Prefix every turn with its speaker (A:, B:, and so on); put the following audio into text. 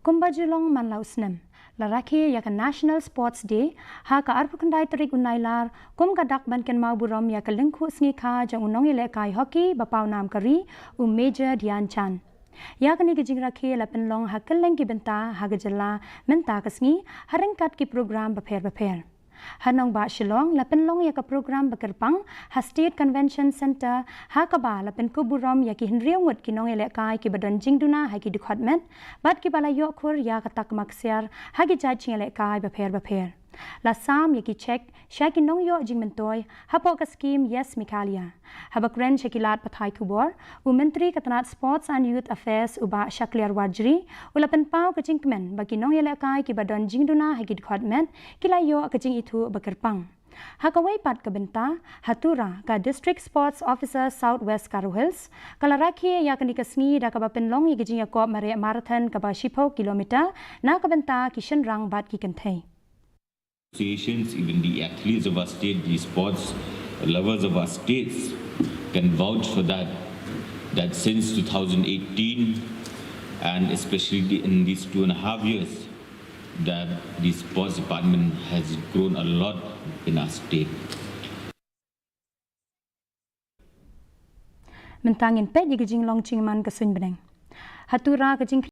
A: Kumbajulong manlausnem. La Rakhe ya National Sports Day ha ka arpukandai tarik unailar kum kadak banken mau burom ya lengku sngi kha jang unong ile kai hockey bapau nam kari Major Dhyan Chand. Ya kani gijing Rakhe la penlong ha keleng ki benta ha gejala menta kasngi harengkat ki program baper. Hanong ba Shillong la penlong ya ka program bakerpang ha State Convention Center ha ka ba la pen kuburom ya ki hinriang wet ki nong ele kai ki badon jingduna ha ki department bat ki bala yo khur ya ka tak maksiar ha ki jai ching ele kai baper. La sam ya ki check sha ki nong yo jing mentoy ha po ka scheme yes mikalia ha bakren shakilat pathai kubor mentri katanat sports and youth affairs uba shakliar wajri ula pen pau ka jingmen ba ki nong ele kai ki badon jingduna ha ki department kila yo ka jing itu bakerpang Hakawai pat kabenta hatura ka district sports officer southwest Karo Hills kala Rakhe ya kani kasngi da ka penlong ya gijing ya ko mare marathon ka ba 10 kilometer na kabenta kishan rang bat ki kanthai
B: Associations, even the athletes of our state, the sports lovers of our states can vouch for that since 2018 and especially in these 2.5 years that the sports department has grown a lot in our state.
A: Mentangin pe gijing long chingman ka swin beneng hatura ka jing